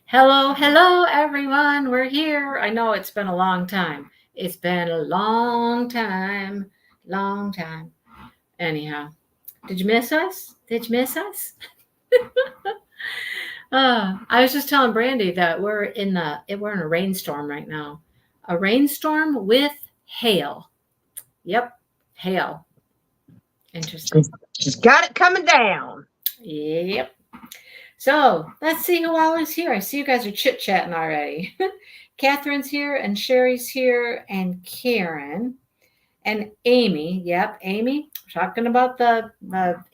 Hello, hello, everyone. We're here. I know it's been a long time. It's been a long time, long time. Anyhow, did you miss us? Did you miss us? I was just telling Brandy that we're in a rainstorm right now. A rainstorm with hail. Yep, hail. Interesting. She's got it coming down. Yep. So let's see who all is here. I see you guys are chit chatting already. Catherine's here, and Sherry's here, and Karen, and Amy. Yep, Amy, talking about the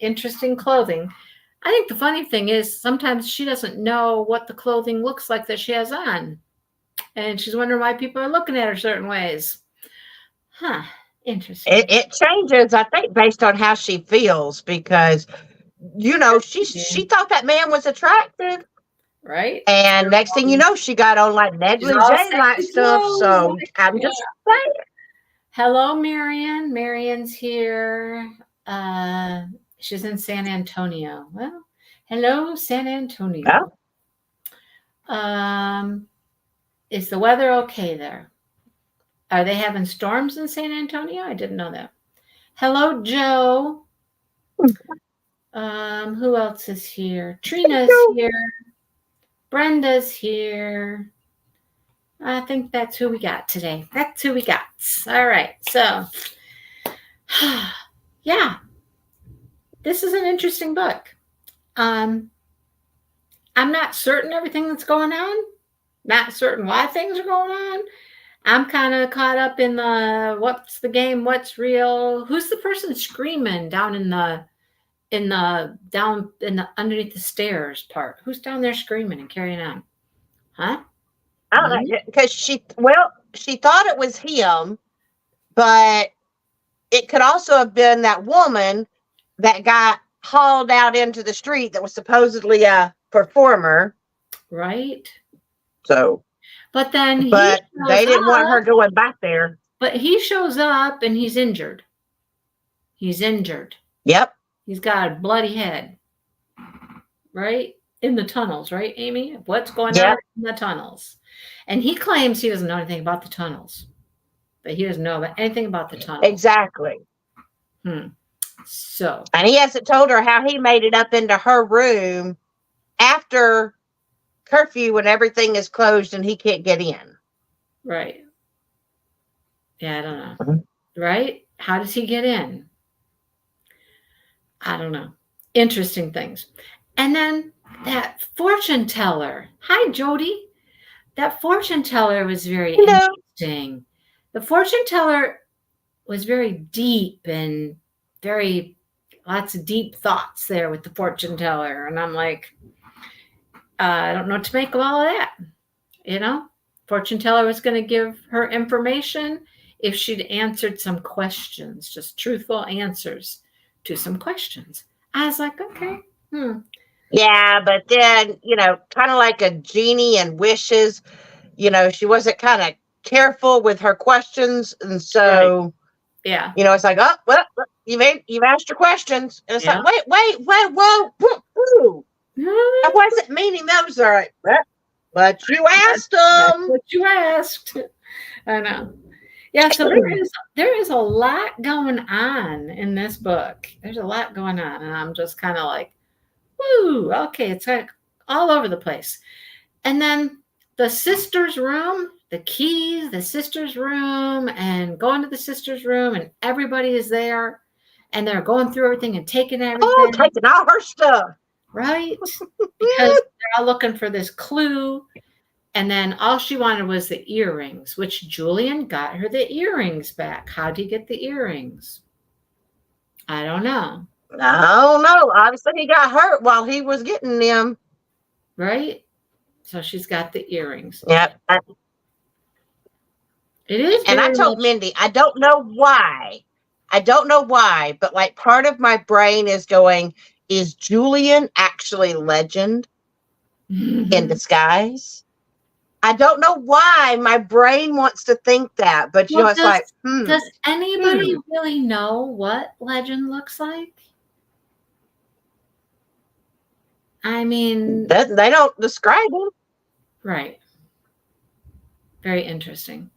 interesting clothing. I think the funny thing is sometimes she doesn't know what the clothing looks like that she has on. And she's wondering why people are looking at her certain ways. Huh, interesting. It changes, I think, based on how she feels because, she thought that man was attractive. Right? And next thing you know, she got on like She's all negligee like sexy stuff. clothes. So I'm Yeah. just saying. Hello, Marion. Marion's here. She's in San Antonio. Well, hello, San Antonio. Um, is the weather okay there? Are they having storms in San Antonio? I didn't know that. Hello, Joe. Who else is here? Trina's here. Brenda's here. I think that's who we got today. That's who we got. All right. So, yeah, this is an interesting book. I'm not certain everything that's going on. Not certain why things are going on. I'm kind of caught up in the what's the game, what's real. Who's the person screaming down in the underneath the stairs part? Who's down there screaming and carrying on? Huh? I don't know because she thought it was him, but it could also have been that woman that got hauled out into the street that was supposedly a performer. Right. So, but they didn't want her going back there. But he shows up and he's injured. He's injured. Yep. He's got a bloody head. Right? In the tunnels, right, Amy? What's going on in the tunnels? And he claims he doesn't know anything about the tunnels. But he doesn't know anything about the tunnels. Exactly. So. And he hasn't told her how he made it up into her room after curfew when everything is closed and he can't get in. Right. Yeah, I don't know. Mm-hmm. Right? How does he get in? I don't know. Interesting things. And then that fortune teller. Hi, Jody. That fortune teller was very interesting. The fortune teller was very deep and lots of deep thoughts there with the fortune teller. And I'm like, I don't know what to make of all of that. Fortune teller was going to give her information if she'd answered some questions, just truthful answers to some questions. I was like, okay. Yeah, but then, kind of like a genie and wishes, she wasn't kind of careful with her questions. And so, right. Yeah, it's like, oh, well, you've asked your questions. And it's like, wait, whoa. I wasn't meaning those are right. But you asked them. That's what you asked. I know. Yeah, so there is a lot going on in this book. There's a lot going on, and I'm just kind of like, woo, okay, it's like all over the place. And then the sister's room, the keys, the sister's room, and going to the sister's room, and everybody is there, and they're going through everything and taking everything. Oh, taking all her stuff. Right? Because they're all looking for this clue. And then all she wanted was the earrings, which Julian got her the earrings back. How did he get the earrings? I don't know. No. Obviously, he got hurt while he was getting them. Right? So she's got the earrings. Yep. It is. And I told Mindy, I don't know why, but like part of my brain is going, is Julian actually legend in disguise? I don't know why my brain wants to think that, but it's like, does anybody really know what legend looks like? I mean, they don't describe him. Right. Very interesting.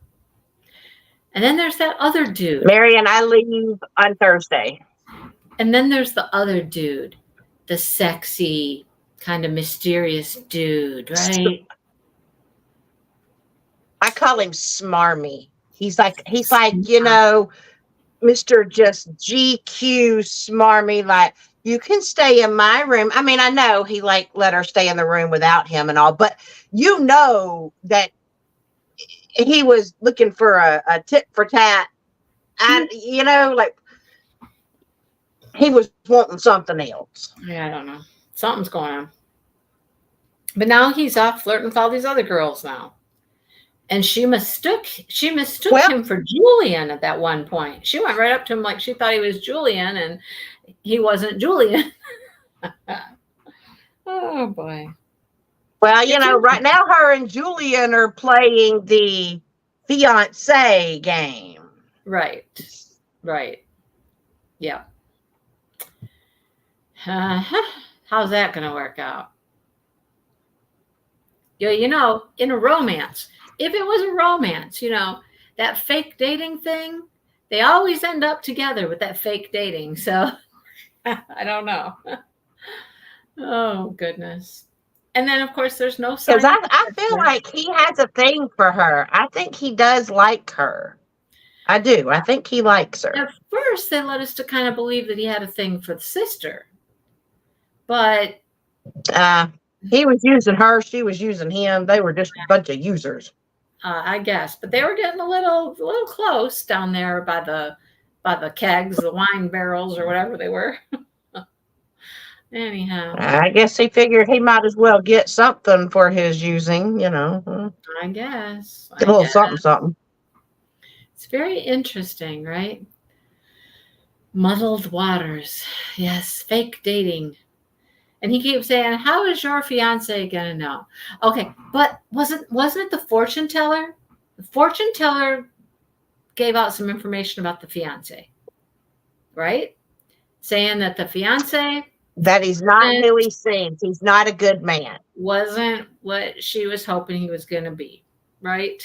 And then there's that other dude. Mary and I leave on Thursday. And then there's the other dude, the sexy, kind of mysterious dude, right? I call him Smarmy. He's like, Mr. Just GQ Smarmy, like, you can stay in my room. I mean, I know he like let her stay in the room without him and all, but that he was looking for a tit for tat. And like he was wanting something else. Yeah, I don't know. Something's going on. But now he's off flirting with all these other girls now. And she mistook him for Julian at that one point. She went right up to him like she thought he was Julian, and he wasn't Julian. Oh boy. Well, right now her and Julian are playing the fiance game. Right. Yeah. How's that going to work out? In a romance, if it was a romance, that fake dating thing, they always end up together with that fake dating. So I don't know. Oh, goodness. And then, of course, there's no sign. Because I feel like he has a thing for her. I think he does like her. I do. I think he likes her. At first, they led us to kind of believe that he had a thing for the sister. But he was using her. She was using him. They were just a bunch of users. I guess. But they were getting a little close down there by the kegs, the wine barrels, or whatever they were. Anyhow, I guess he figured he might as well get something for his using, I guess. A little something. It's very interesting, right? Muddled waters. Yes, fake dating. And he keeps saying, "How is your fiance gonna know?" Okay, but wasn't it the fortune teller? The fortune teller gave out some information about the fiance, right? Saying that the fiance that he's not who he seems. He's not a good man. Wasn't what she was hoping he was going to be, right?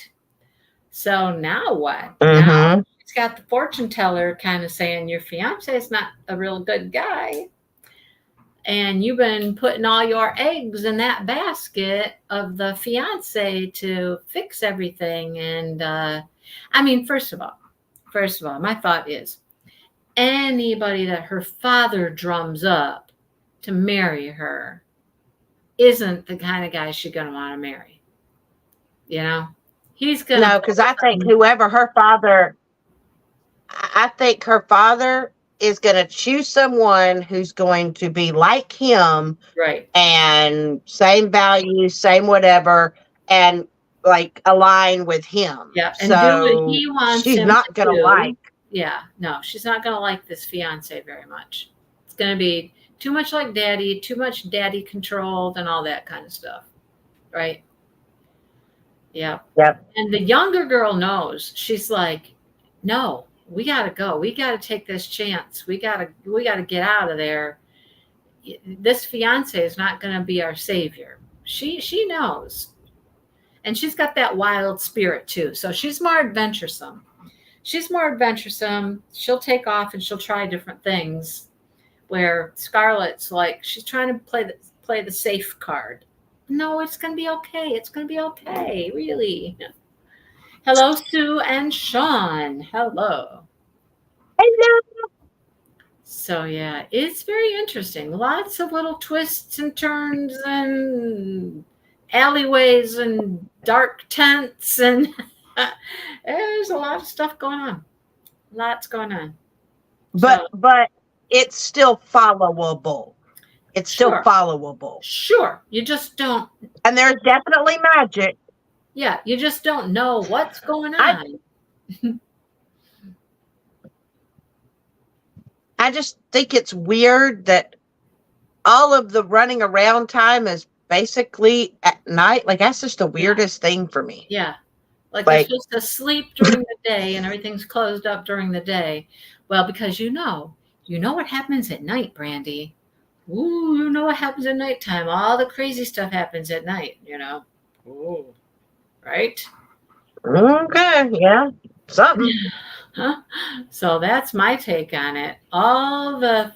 So now what? Mm-hmm. Now he's got the fortune teller kind of saying your fiance is not a real good guy, and you've been putting all your eggs in that basket of the fiance to fix everything. And I mean, first of all, my thought is anybody that her father drums up to marry her isn't the kind of guy she's going to want to marry. He's going to. No, because I think her father is going to choose someone who's going to be like him. Right. And same values, same whatever, and like align with him. Yeah. And so do what he wants. She's not going to like. Yeah. No, she's not going to like this fiance very much. It's going to be too much like daddy, too much daddy controlled and all that kind of stuff. Right? Yeah. Yep. And the younger girl knows. She's like, no, we got to go. We got to take this chance. We got to get out of there. This fiance is not going to be our savior. She knows. And she's got that wild spirit too. So she's more adventuresome. She'll take off and she'll try different things. Where Scarlett's like, she's trying to play the safe card. No, it's going to be okay. It's going to be okay. Really. Hello, Sue and Sean. Hello. So, yeah, it's very interesting. Lots of little twists and turns and alleyways and dark tents. And there's a lot of stuff going on. Lots going on. But it's still followable. It's still followable. Sure. You just don't. And there's definitely magic. Yeah. You just don't know what's going on. I just think it's weird that all of the running around time is basically at night. Like, that's just the weirdest thing for me. Yeah. Like they're supposed to sleep during the day and everything's closed up during the day. Well, because you know what happens at night, Brandy. Ooh, you know what happens at nighttime. All the crazy stuff happens at night, Oh, right? Okay, yeah, something. So that's my take on it. All the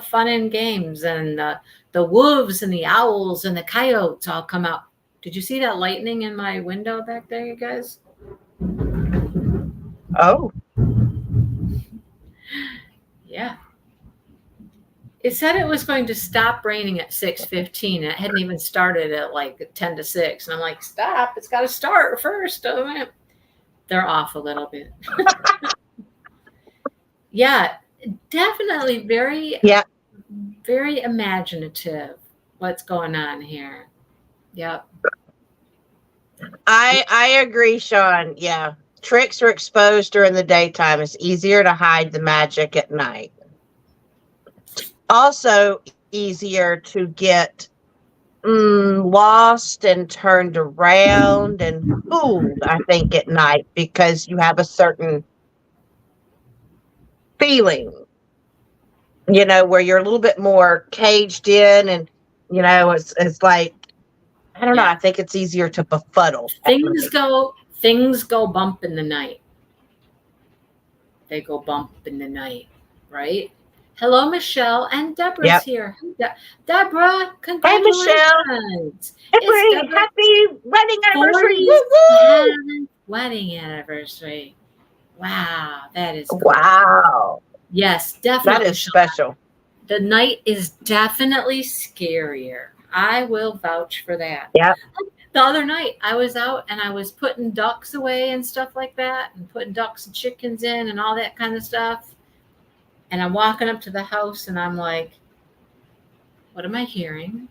fun and games and the wolves and the owls and the coyotes all come out. Did you see that lightning in my window back there, you guys? Oh, Yeah. It said it was going to stop raining at 6:15. It hadn't even started at like 10 to 6. And I'm like, stop, it's got to start first. They're off a little bit. Yeah, definitely very, yeah. very imaginative what's going on here. Yep. I agree, Sean. Yeah. Tricks are exposed during the daytime. It's easier to hide the magic at night. Also, easier to get lost and turned around and fooled, I think, at night because you have a certain feeling, where you're a little bit more caged in and, it's like, I don't know. Yeah. I think it's easier to befuddle at night. Things go bump in the night. They go bump in the night, right? Hello, Michelle, and Deborah's Yep. here. Deborah, Hey, Michelle. congratulations! It's Every Deborah's happy wedding anniversary. Woo woo. 47th wedding anniversary. Wow, that is cool. Wow. Yes, That definitely. is special. The night is definitely scarier. I will vouch for that. Yep. The other night, I was out and I was putting ducks away and stuff like that, and putting ducks and chickens in and all that kind of stuff. And I'm walking up to the house and I'm like, what am I hearing?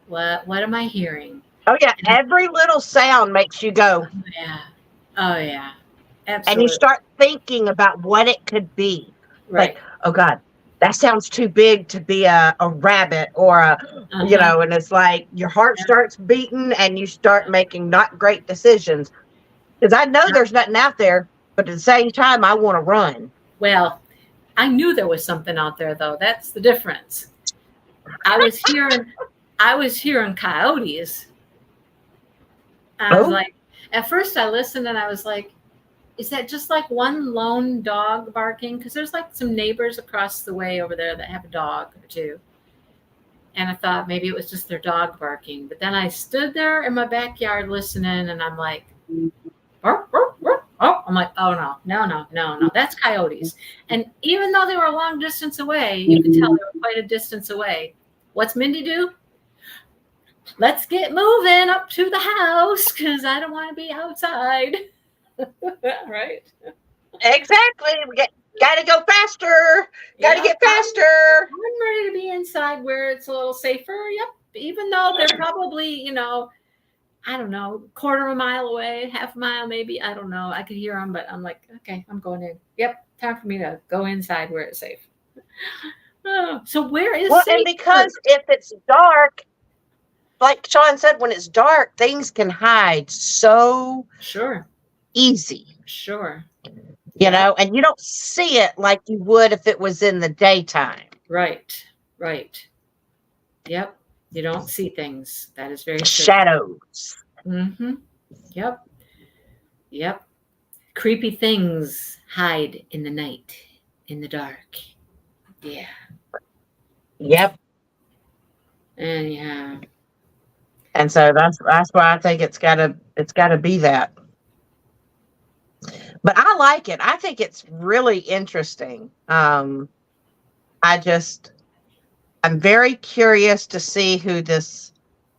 What am I hearing? Oh, yeah. Every little sound makes you go. Oh, yeah. Oh, yeah. Absolutely. And you start thinking about what it could be. Right. Like, oh, God, that sounds too big to be a rabbit or and it's like your heart starts beating and you start making not great decisions. Because I know there's nothing out there, but at the same time, I want to run. Well, I knew there was something out there, though. That's the difference. I was hearing coyotes. I was like, at first I listened and I was like, is that just like one lone dog barking? Because there's like some neighbors across the way over there that have a dog or two. And I thought maybe it was just their dog barking. But then I stood there in my backyard listening and I'm like, bark, bark, bark. Oh, I'm like, oh no, that's coyotes. And even though they were a long distance away, you could tell they were quite a distance away. What's Mindy do? Let's get moving up to the house because I don't want to be outside. Right? Exactly. Gotta go faster. Gotta get faster. I'm ready to be inside where it's a little safer. Yep. Even though they're probably, I don't know, quarter of a mile away, half a mile maybe. I don't know. I could hear them, but I'm like, okay, I'm going in. Yep, time for me to go inside where it's safe. Oh, so where is safe? And because if it's dark, like Sean said, when it's dark, things can hide so easy. Sure. And you don't see it like you would if it was in the daytime. Right. Yep. You don't see things. That is very true. Shadows. Mm-hmm. Yep. Creepy things hide in the night, in the dark. Yeah. Yep. And And so that's why I think it's gotta be that. But I like it. I think it's really interesting. I'm very curious to see who this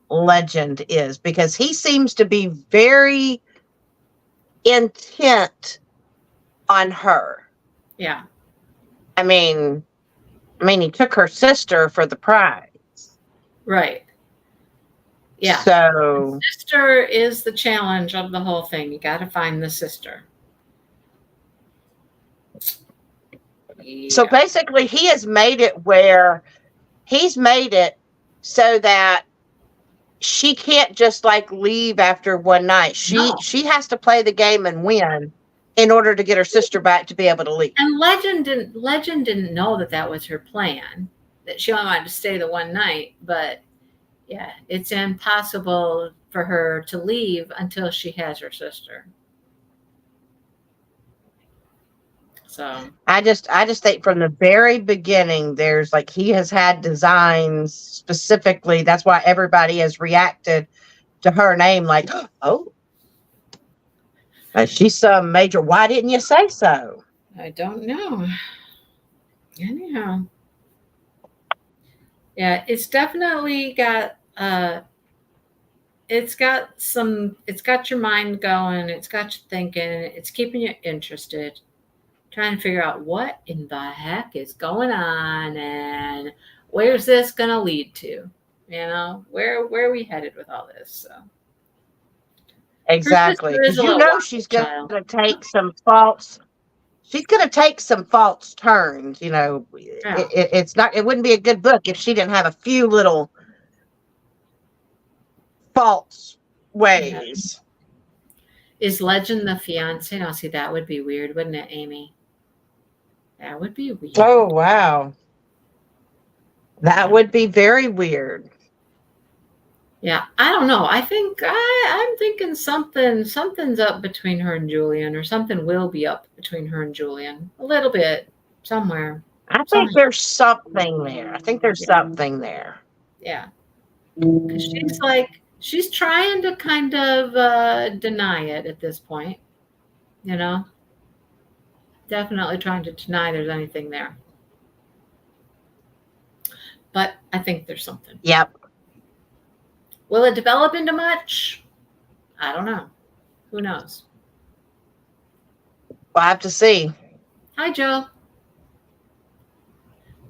legend is because he seems to be very intent on her. Yeah. I mean, he took her sister for the prize. Right. Yeah. So the sister is the challenge of the whole thing. You got to find the sister. Yeah. So basically, he has made it where he's made it so that she can't just like leave after one night. She has to play the game and win in order to get her sister back to be able to leave. And Legend didn't know that was her plan, that she only wanted to stay the one night. But yeah, it's impossible for her to leave until she has her sister. So I just think from the very beginning, there's like he has had designs specifically. That's why everybody has reacted to her name like, oh, she's some major. Why didn't you say so? I don't know. Anyhow, yeah, it's definitely got it's got your mind going, it's got you thinking, it's keeping you interested, trying to figure out what in the heck is going on and where's this gonna lead to? You know, where are we headed with all this? So her Exactly, sister is because a you little know wild she's going child. to take some false. She's going to take some false turns. You know, Yeah. it's not. It wouldn't be a good book if she didn't have a few little false Yeah. ways. Is Legend the fiance? Now see that would be weird, wouldn't it, Amy? That would be weird. Oh wow, that Yeah. would be very weird. Yeah, I don't know. I'm thinking something's up between her and Julian, or something will be up between her and Julian. A little bit somewhere. I think Somehow. there's something there. I think there's Yeah. something there. Yeah. 'Cause she's trying to kind of deny it at this point, you know? Definitely trying to deny there's anything there. But I think there's something. Yep. Will it develop into much? I don't know. Who knows? We'll have to see. Hi, Joe.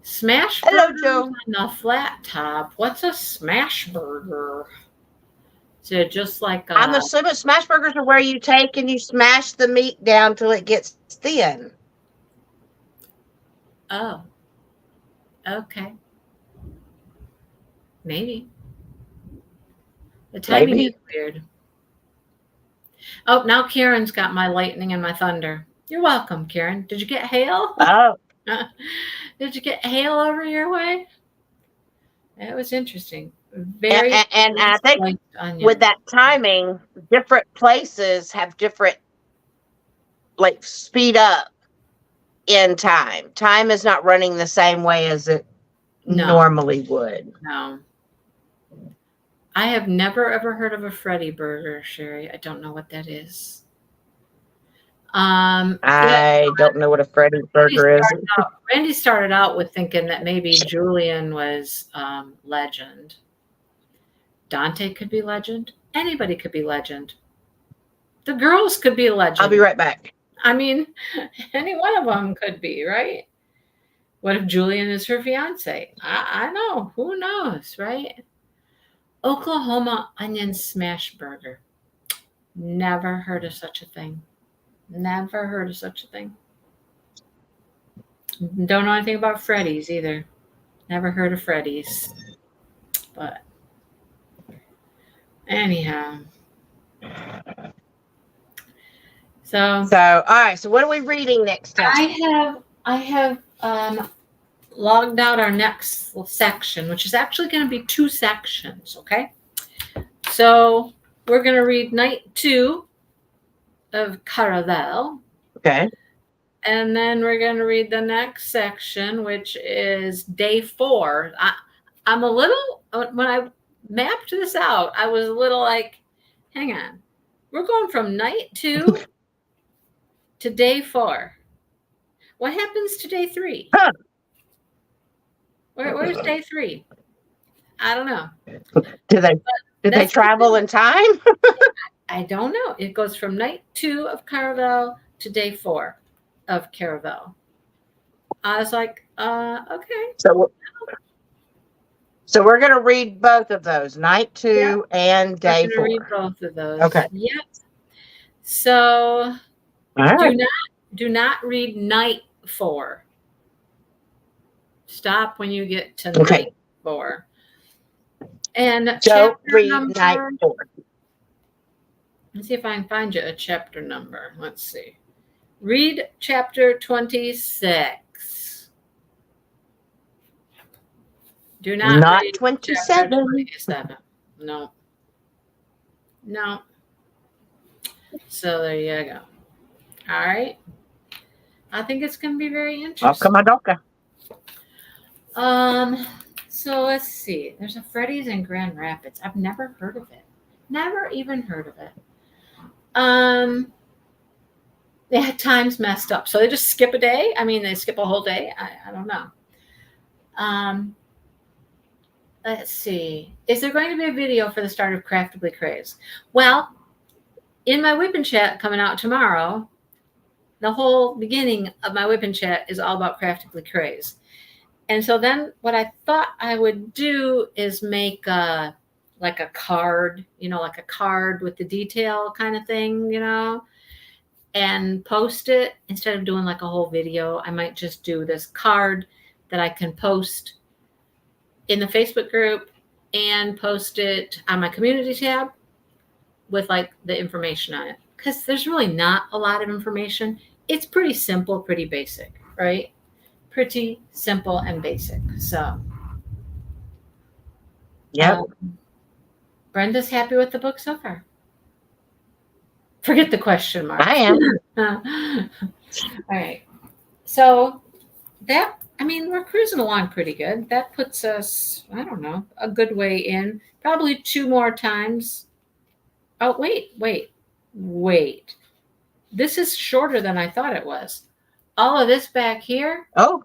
Smash Hello, burgers Joe. on a flat top. What's a smash burger? So just like I'm assuming smash burgers are where you take and you smash the meat down till it gets thin. oh, okay, maybe. The timing is Maybe. weird. Oh, now Karen's got my lightning and my thunder. You're welcome, Karen. Did you get hail? Oh, Did you get hail over your way? It was interesting. and, Very and, and I think sliced with onion. that timing, different places have different like speed up in time. Time is not running the same way as it No, normally would. no. I have never ever heard of a Freddy burger, Sherry. I don't know what that is. Yeah, I don't know what a Freddy Randy burger is. started Randy started out with thinking that maybe Julian was Legend. Dante could be Legend. Anybody could be Legend. The girls could be I'll be Legend. right back. I mean, any one of them could be, right? What if Julian is her fiance? I know. Who knows, right? Oklahoma onion smash burger. Never heard of such a thing. Never heard of such a thing. Don't know anything about Freddy's either. Never heard of Freddy's. But anyhow. So So, all right. So, what are we reading next time? I have logged out our next section, which is actually going to be 2 sections, okay? So we're going to read night 2 of Caravel. Okay. And then we're going to read the next section, which is day 4. I'm a little, when I mapped this out, I was a little like, hang on. We're going from night 2 to day 4. What happens to day 3? Huh. Where's day 3? I don't know. Did they travel in time? I don't know. It goes from night 2 of Caravel to day 4 of Caravel. I was like, okay. So we're going to read both of those, night 2 Yeah. and day We're 4. going to read both of those. Okay. Yep. So All right. do not read night 4. Stop when you get to night 4. And Joe, chapter read number, night 4. let's see if I can find you a chapter number. Let's see. Read chapter 26. Do not read 27. chapter 27. No. No. So there you go. All right. I think it's going to be very interesting. Okamadoka. Um, so let's see. There's a Freddy's in Grand Rapids. I've never heard of it. Never even heard of it. They had times messed up, so they just skip a day. I mean, they skip a whole day. I don't know. Um, let's see. Is there going to be a video for the start of Craftably Craze? Well, in my Whip and Chat coming out tomorrow, the whole beginning of my Whip and Chat is all about Craftably Craze. And so then what I thought I would do is make like a card, like a card with the detail kind of thing, and post it instead of doing like a whole video. I might just do this card that I can post in the Facebook group and post it on my community tab with like the information on it. Because there's really not a lot of information. It's pretty simple, pretty basic, right? Pretty simple and basic. So, Yep. Brenda's happy with the book so far. Forget the question mark. I am. All right. So we're cruising along pretty good. That puts us, I don't know, a good way in. Probably 2 more times. Oh, wait. This is shorter than I thought it was. All of this back here. Oh,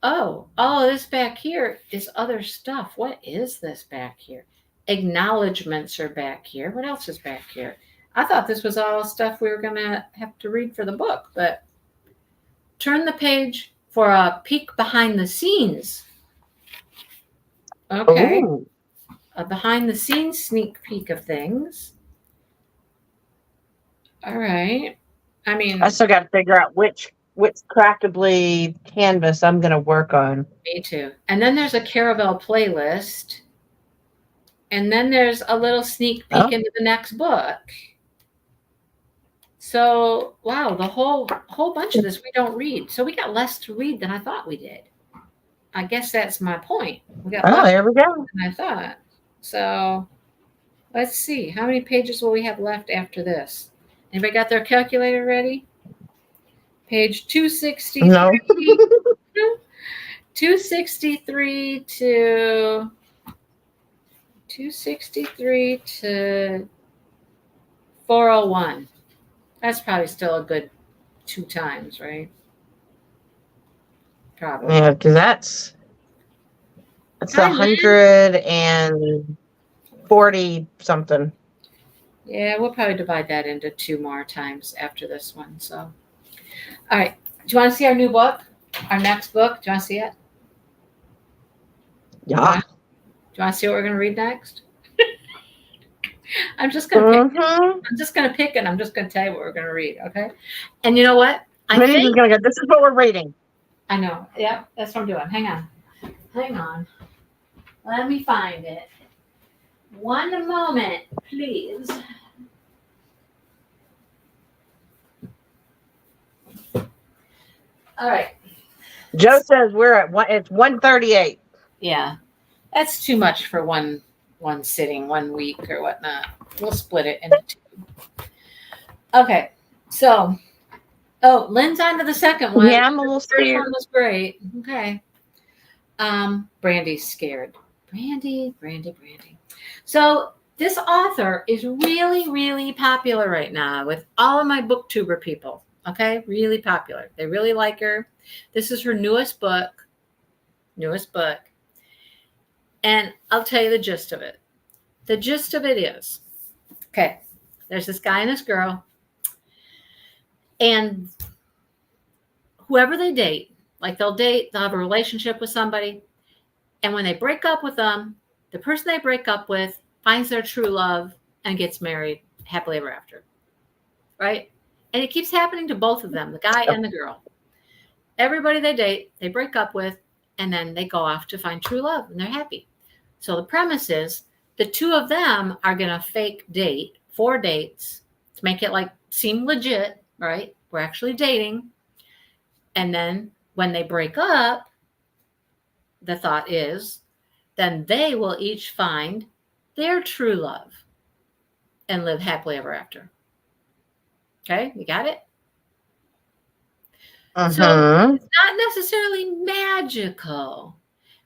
all of this back here is other stuff. What is this back here? Acknowledgements are back here. What else is back here? I thought this was all stuff we were going to have to read for the book, but turn the page for a peek behind the scenes. Okay. Ooh. A behind the scenes sneak peek of things. All right. I still got to figure out which Craftably canvas I'm going to work on. Me too. And then there's a Caravel playlist. And then there's a little sneak peek into the next book. So, wow, the whole bunch of this we don't read. So we got less to read than I thought we did. I guess that's my point. We got less there we go. than I thought. So let's see. How many pages will we have left after this? Anybody got their calculator ready? Page 263. No. 263 to 401. That's probably still a good 2 times, right? Probably. Yeah, because that's 140 something. Yeah, we'll probably divide that into 2 more times after this one. So, all right. Do you want to see our new book? Our next book? Do you want to see it? Yeah. Do you want to see what we're going to read next? I'm just going to pick. I'm just going to pick and I'm just going to tell you what we're going to read, okay? And you know what? This is what we're reading. I know. Yeah, that's what I'm doing. Hang on. Let me find it. One moment, please. All right. Joe says it's 138. Yeah. That's too much for one sitting, 1 week or whatnot. We'll split it into 2. Okay. So, Lynn's on to the second one. Yeah, I'm a little scared. The first one was great. Okay. Brandy's scared. Brandy. So this author is really, really popular right now with all of my booktuber people. Okay, really popular. They really like her. This is her newest book. And I'll tell you the gist of it. The gist of it is, okay, there's this guy and this girl. And whoever they date, like they'll have a relationship with somebody. And when they break up with them, the person they break up with finds their true love and gets married happily ever after. Right? And it keeps happening to both of them, the guy and the girl. Everybody they date, they break up with, and then they go off to find true love and they're happy. So the premise is the 2 of them are going to fake date 4 dates to make it like seem legit, right? We're actually dating. And then when they break up, the thought is then they will each find their true love. and live happily ever after. Okay, you got it? So Mm-hmm. it's not necessarily magical,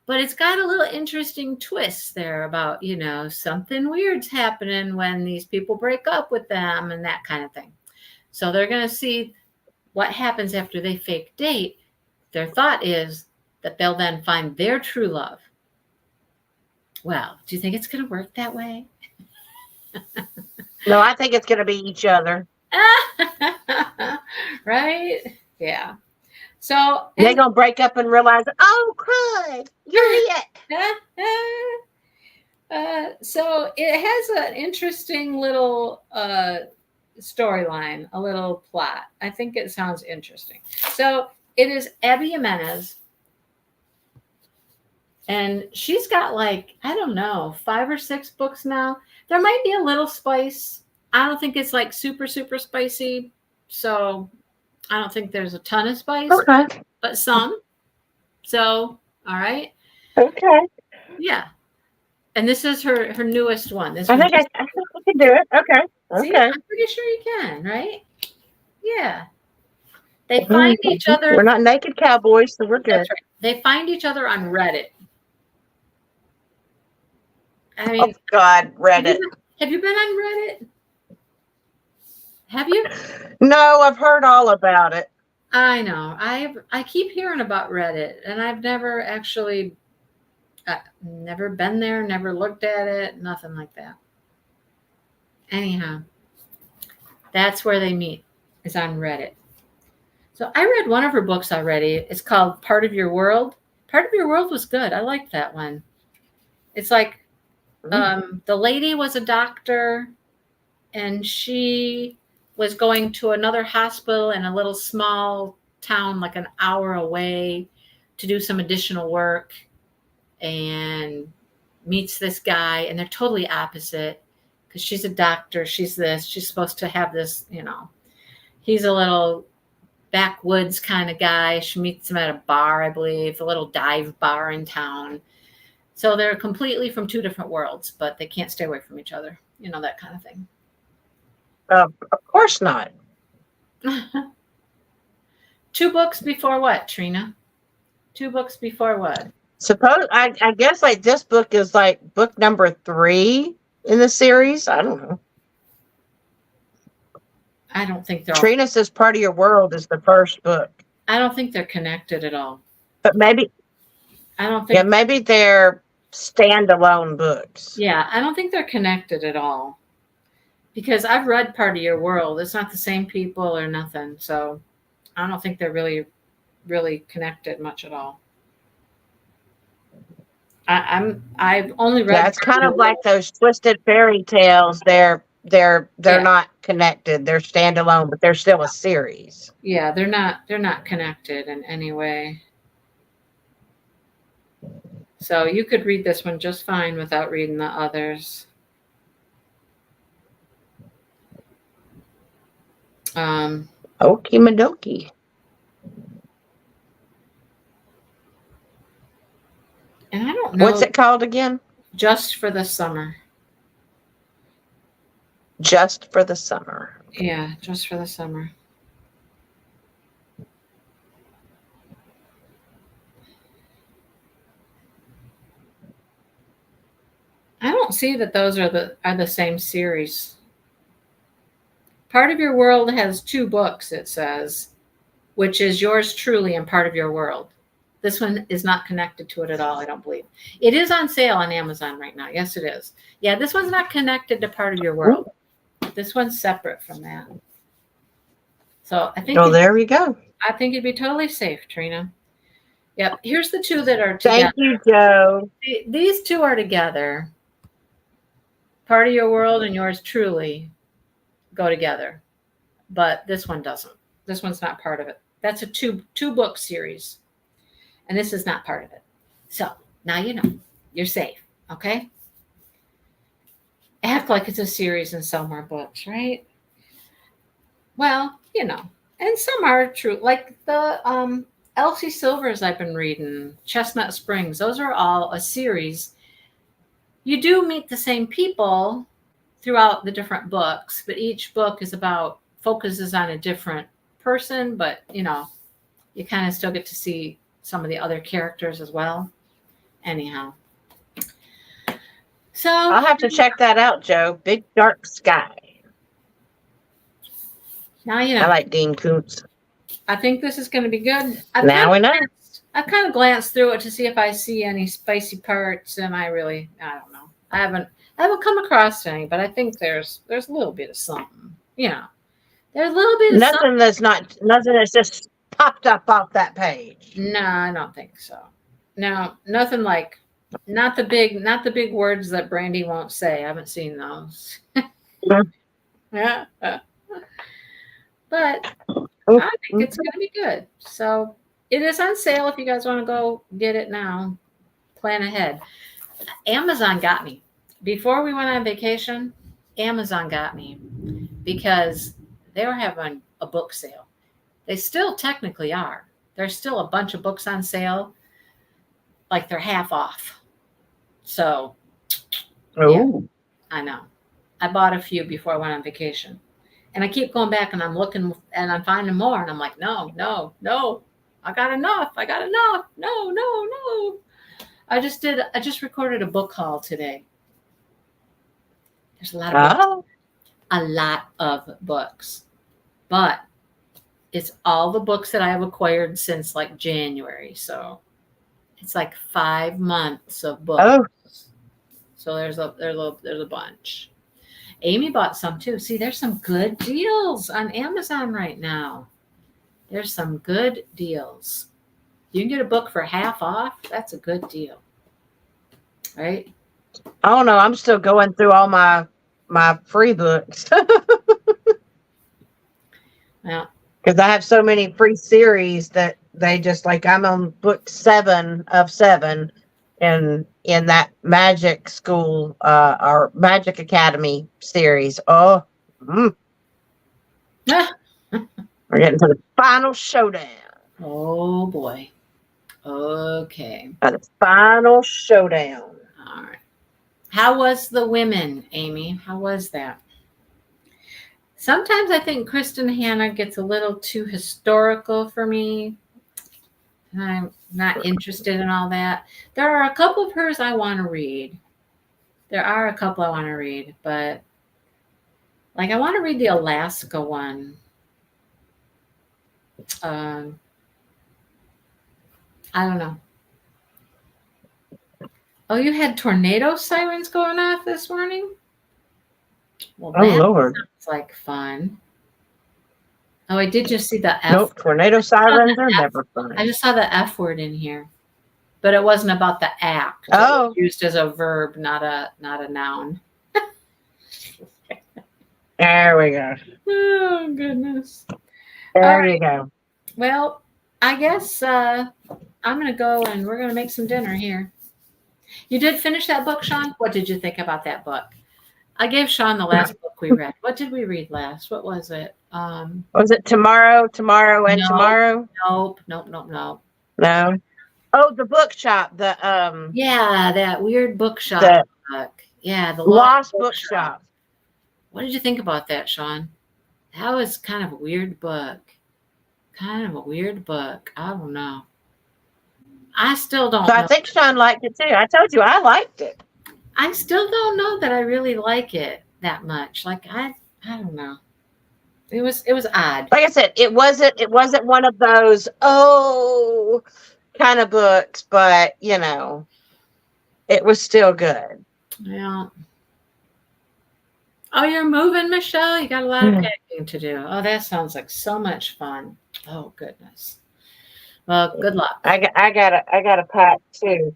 but it's got a little interesting twist there about, something weird's happening when these people break up with them and that kind of thing. So they're going to see what happens after they fake date. Their thought is that they'll then find their true love. Well, do you think it's going to work that way? No, I think it's going to be each other. Right? Yeah. So, They're and going to break up and realize, oh, crud, you're it. so it has an interesting little storyline, a little plot. I think it sounds interesting. So it is Abby Jimenez, and she's got like, I don't know, 5 or 6 books now. There might be a little spice. I don't think it's like super, super spicy. So I don't think there's a ton of spice, Okay. but some. So, all right. Okay. Yeah. And this is her newest one. This I one think I, just, I think I can do it. Okay. see, Okay. I'm pretty sure you can, right? Yeah. They find each other. We're not naked cowboys, so we're good. That's right. They find each other on Reddit. I Oh, mean, God, Reddit. have you been on Reddit? Have you? No, I've heard all about it. I know. I keep hearing about Reddit, and I've never actually, never been there, never looked at it, nothing like that. Anyhow, that's where they meet, is on Reddit. So I read one of her books already. It's called Part of Your World. Part of Your World was good. I liked that one. It's like the lady was a doctor, and she was going to another hospital in a little small town, like an hour away, to do some additional work, and meets this guy, and they're totally opposite because she's a doctor. She's this. She's supposed to have this, he's a little backwoods kind of guy. She meets him at a bar, I believe, a little dive bar in town. So they're completely from 2 different worlds, but they can't stay away from each other. That kind of thing. Of course not. 2 books before what, Trina? 2 books before what? I guess like this book is like book number 3 in the series. I don't know. I don't think they're all. Trina says Part of Your World is the first book. I don't think they're connected at all. But maybe. I don't think. Yeah, maybe they're standalone books. Yeah, I don't think they're connected at all. Because I've read Part of Your World. It's not the same people or nothing. So I don't think they're really, really connected much at all. I've only read. Yeah, it's kind of like those twisted fairy tales. They're not connected. They're standalone, but they're still a series. Yeah, they're not connected in any way. So you could read this one just fine without reading the others. Okie madokie. And I don't know. What's it called again? Just for the Summer. Just for the Summer. Yeah, Just for the Summer. I don't see that those are the same series. Part of Your World has 2 books, it says, which is Yours Truly and Part of Your World. This one is not connected to it at all, I don't believe. It is on sale on Amazon right now. Yes, it is. Yeah, this one's not connected to Part of Your World. This one's separate from that. So I think. Oh, there we go. I think you'd be totally safe, Trina. Yep. Here's the 2 that are together. Thank you, Joe. These 2 are together. Part of Your World and Yours Truly go together, but this one doesn't. This one's not part of it. That's a 2 book series, and this is not part of it. So now you know. You're safe. Okay. Act like it's a series and sell more books, right? Well, and some are true, like the Elsie Silvers I've been reading, Chestnut Springs. Those are all a series. You do meet the same people, throughout the different books, but each book is about focuses on a different person, but you kind of still get to see some of the other characters as well. Anyhow, so I'll have to check that out, Joe. Big Dark Sky. now I like Dean Koontz. I think this is going to be good. Now we know. I've kind of glanced through it to see if I see any spicy parts, and I don't know. I haven't come across any, but I think there's a little bit of something. There's a little bit of something. Nothing that's just popped up off that page. No, I don't think so. No, nothing like not the big words that Brandy won't say. I haven't seen those. Yeah. But I think it's going to be good. So it is on sale if you guys want to go get it now. Plan ahead. Amazon got me. Before we went on vacation, Amazon got me because they were having a book sale. They still technically are. There's still a bunch of books on sale, like they're half off. So, yeah, I know. I bought a few before I went on vacation. And I keep going back and I'm looking and I'm finding more. And I'm like, no. I got enough. No. I just recorded a book haul today. There's a lot of books. A lot of books. But it's all the books that I have acquired since like January. So it's like 5 months of books. So there's a bunch. Amy bought some too. See, there's some good deals on Amazon right now. There's some good deals. You can get a book for half off. That's a good deal. Right? I don't know. I'm still going through all my free books. Yeah. Because I have so many free series that they just like I'm on book 7 of 7 in that Magic School or Magic Academy series. We're getting to the final showdown. Oh boy. Okay. The final showdown. All right. How was the women, Amy? How was that? Sometimes I think Kristen Hanna gets a little too historical for me. I'm not interested in all that. There are a couple of hers I want to read. But like I want to read the Alaska one. I don't know. Oh, you had tornado sirens going off this morning? Well, that Lord. sounds like fun. Oh, I did just see the F. Nope, tornado sirens are never fun. I just saw the F word in here, but it wasn't about the act. It was used as a verb, not a noun. There we go. Oh goodness. There you go. Well, I guess I'm gonna go and we're gonna make some dinner here. You did finish that book, Sean? What did you think about that book? I gave Sean the last book we read. What did we read last? What was it? Was it Tomorrow, Tomorrow, and Tomorrow? Nope. No. Oh, the bookshop. Yeah, that weird bookshop book. Yeah, the Lost Bookshop. What did you think about that, Sean? That was kind of a weird book. I don't know. I still don't know. I think Sean liked it too. I told you I liked it. I still don't know that I really like it that much. Like I don't know. It was odd. Like I said, it wasn't one of those kind of books, but it was still good. Yeah. Oh, you're moving, Michelle? You got a lot of packing to do. Oh, that sounds like so much fun. Oh goodness. Well, good luck. I gotta pack too.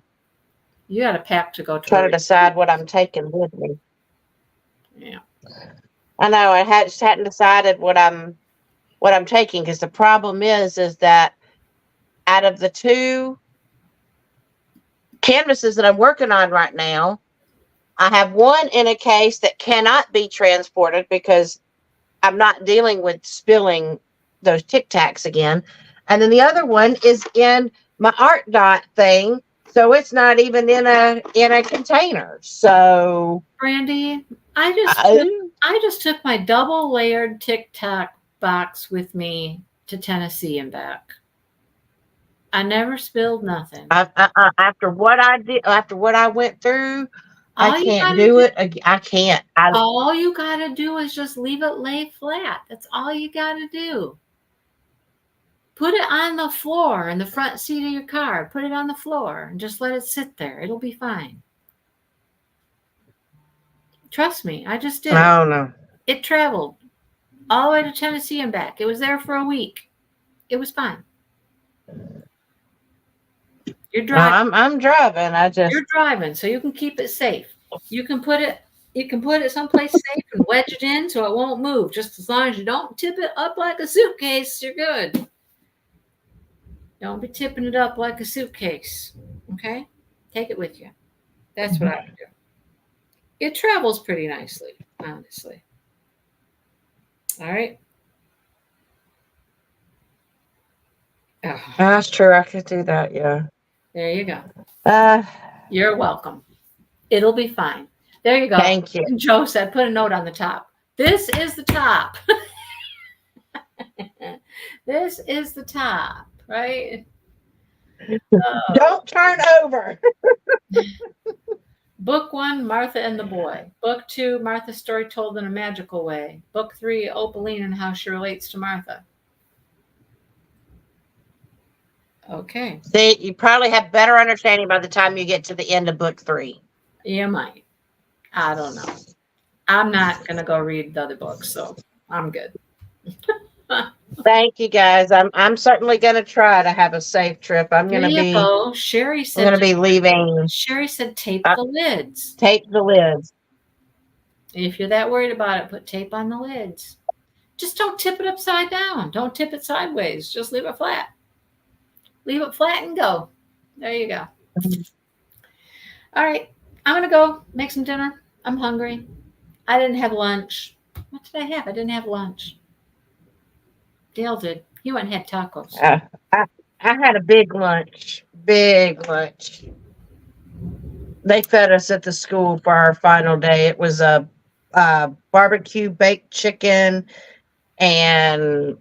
You got to pack to go to. Try to decide what I'm taking with me. Yeah. I know. I just hadn't decided what I'm taking because the problem is that out of the 2 canvases that I'm working on right now, I have one in a case that cannot be transported because I'm not dealing with spilling those Tic Tacs again. And then the other one is in my art dot thing. So it's not even in a container. So Brandy, I just took I, I just took my double layered Tic Tac box with me to Tennessee and back. I never spilled nothing. after what I did, after what I went through, I All you can't gotta do do it. I can't. all you gotta do is just leave it lay flat. That's all you gotta do. Put it on the floor in the front seat of your car. Put it on the floor and just let it sit there. It'll be fine. Trust me, I just did it. I don't know. It traveled all the way to Tennessee and back. It was there for a week. It was fine. You're No, driving. I'm driving. I just You're driving, so you can keep it safe. You can put it someplace safe and wedge it in so it won't move. Just as long as you don't tip it up like a suitcase, you're good. Don't be tipping it up like a suitcase. Okay? Take it with you. That's what I would do. It travels pretty nicely, honestly. All right. Oh, that's true. I could do that. Yeah. there you go. Uh, You're welcome. It'll be fine. There you go. thank you. Joe said, put a note on the top. This is the top. This is the top, right? Oh. Don't turn over. Book 1, Martha and the Boy. Book 2, Martha's story told in a magical way. Book 3, Opaline and how she relates to Martha. Okay. See, you probably have better understanding by the time you get to the end of book 3. You might. I don't know. I'm not going to go read the other books, so I'm good. Thank you guys. I'm certainly going to try to have a safe trip. I'm There going to you be go. Sherry I'm said going to be leaving. Sherry said tape the lids. Tape the lids. If you're that worried about it, put tape on the lids. Just don't tip it upside down. Don't tip it sideways. Just leave it flat. Leave it flat and go. There you go. All right. I'm going to go make some dinner. I'm hungry. I didn't have lunch. What did I have? I didn't have lunch. Dale did. He went and had tacos. I had a big lunch. Big lunch. They fed us at the school for our final day. It was a barbecue baked chicken and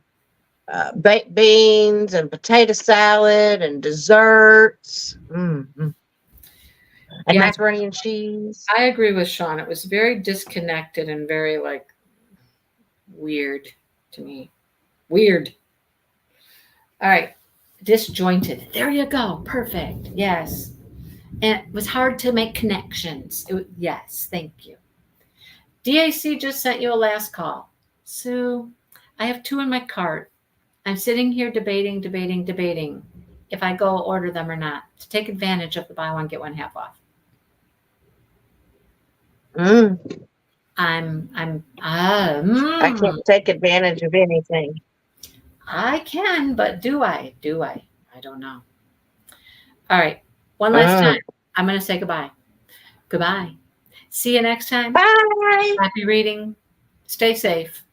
baked beans and potato salad and desserts. Mm-hmm. And Yeah, macaroni and cheese. I agree with Sean. It was very disconnected and very like weird to me. Weird. All right. Disjointed. There you go. Perfect. Yes. And it was hard to make connections. Yes. Thank you. DAC just sent you a last call. Sue, I have 2 in my cart. I'm sitting here debating if I go order them or not to take advantage of the buy one, get one half off. I can't take advantage of anything. I can, but do I? I don't know. All right. One last time. I'm going to say goodbye. Goodbye. See you next time. Bye. Happy reading. Stay safe.